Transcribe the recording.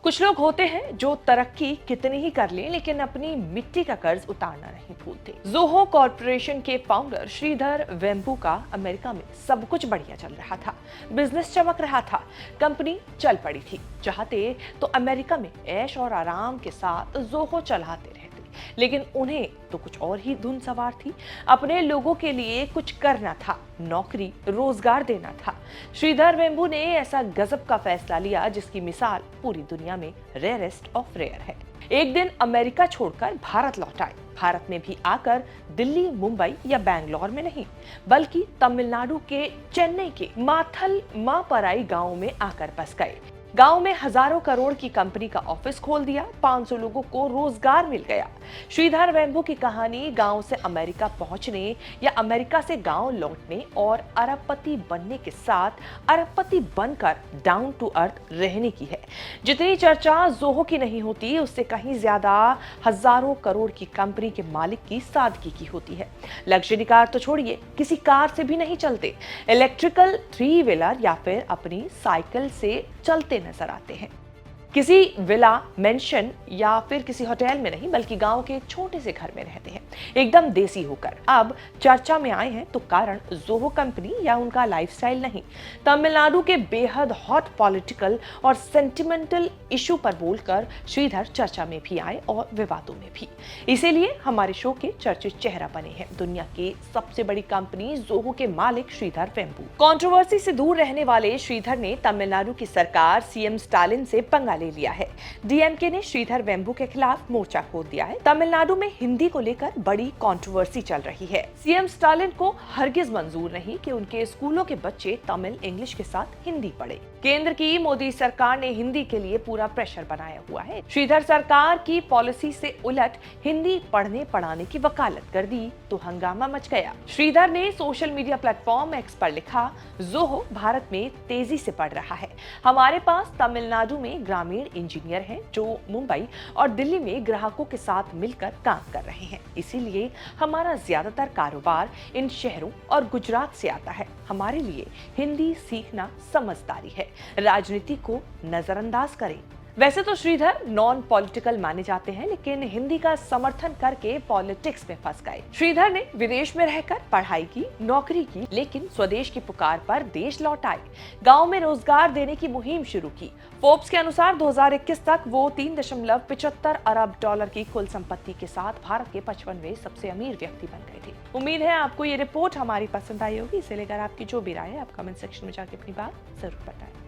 कुछ लोग होते हैं जो तरक्की कितनी ही कर लें लेकिन अपनी मिट्टी का कर्ज उतारना नहीं भूलते। जोहो कॉर्पोरेशन के फाउंडर श्रीधर वेम्बू का अमेरिका में सब कुछ बढ़िया चल रहा था, बिजनेस चमक रहा था, कंपनी चल पड़ी थी। चाहते तो अमेरिका में ऐश और आराम के साथ जोहो चलाते रहते, लेकिन उन्हें तो कुछ और ही धुन सवार थी। अपने लोगों के लिए कुछ करना था, नौकरी रोजगार देना था। श्रीधर वेम्बू ने ऐसा गजब का फैसला लिया जिसकी मिसाल पूरी दुनिया में रेयरेस्ट ऑफ रेयर है। एक दिन अमेरिका छोड़कर भारत लौट आए। भारत में भी आकर दिल्ली, मुंबई या बैंगलोर में नहीं, बल्कि तमिलनाडु के चेन्नई के माथल मापराई गांव में आकर बस गए। गांव में हजारों करोड़ की कंपनी का ऑफिस खोल दिया, 500 लोगों को रोजगार मिल गया। श्रीधर वेम्बू की कहानी गांव से अमेरिका पहुंचने या अमेरिका से गांव लौटने और अरबपति बनने के साथ अरबपति बनकर डाउन टू अर्थ रहने की है। जितनी चर्चा जोहो की नहीं होती, उससे कहीं ज्यादा हजारों करोड़ की कंपनी के मालिक की सादगी की होती है। लग्जरी कार तो छोड़िए, किसी कार से भी नहीं चलते, इलेक्ट्रिकल 3 व्हीलर या फिर अपनी साइकिल से चलते नजर आते हैं। किसी विला, मेंशन या फिर किसी होटल में नहीं, बल्कि गांव के एक छोटे से घर में रहते हैं, एकदम देसी होकर। अब चर्चा में आए हैं तो कारण जोहो कंपनी या उनका लाइफस्टाइल नहीं, तमिलनाडु के बेहद हॉट पॉलिटिकल और सेंटिमेंटल इशू पर बोलकर श्रीधर चर्चा में भी आए और विवादों में भी। इसीलिए हमारे शो के चर्चित चेहरा बने हैं दुनिया की सबसे बड़ी कंपनी जोहो के मालिक श्रीधर वेम्बू। कंट्रोवर्सी से दूर रहने वाले श्रीधर ने तमिलनाडु की सरकार सीएम स्टालिन से पंगा ले लिया है। डीएमके ने श्रीधर वेम्बू के खिलाफ मोर्चा खोल दिया है। तमिलनाडु में हिंदी को लेकर बड़ी कंट्रोवर्सी चल रही है। सीएम स्टालिन को हरगिज मंजूर नहीं कि उनके स्कूलों के बच्चे तमिल इंग्लिश के साथ हिंदी पढ़े। केंद्र की मोदी सरकार ने हिंदी के लिए पूरा प्रेशर बनाया हुआ है। श्रीधर सरकार की पॉलिसी से उलट हिंदी पढ़ने पढ़ाने की वकालत कर दी तो हंगामा मच गया। श्रीधर ने सोशल मीडिया प्लेटफॉर्म एक्स पर लिखा, जोहो भारत में तेजी से बढ़ रहा है। हमारे पास तमिलनाडु में ग्रामीण इंजीनियर हैं जो मुंबई और दिल्ली में ग्राहकों के साथ मिलकर काम कर रहे हैं। इसीलिए हमारा ज्यादातर कारोबार इन शहरों और गुजरात से आता है। हमारे लिए हिंदी सीखना समझदारी है, राजनीति को नजरअंदाज करें। वैसे तो श्रीधर नॉन पॉलिटिकल माने जाते हैं, लेकिन हिंदी का समर्थन करके पॉलिटिक्स में फंस गए। श्रीधर ने विदेश में रहकर पढ़ाई की, नौकरी की, लेकिन स्वदेश की पुकार पर देश लौट आए। गांव में रोजगार देने की मुहिम शुरू की। फोर्ब्स के अनुसार 2021 तक वो 3.75 अरब डॉलर की कुल संपत्ति के साथ भारत के 55वें सबसे अमीर व्यक्ति बन गए थे। उम्मीद है आपको ये रिपोर्ट हमारी पसंद आई होगी। इसे लेकर आपकी जो भी राय है आप कमेंट सेक्शन में जाके अपनी बात जरूर बताएं।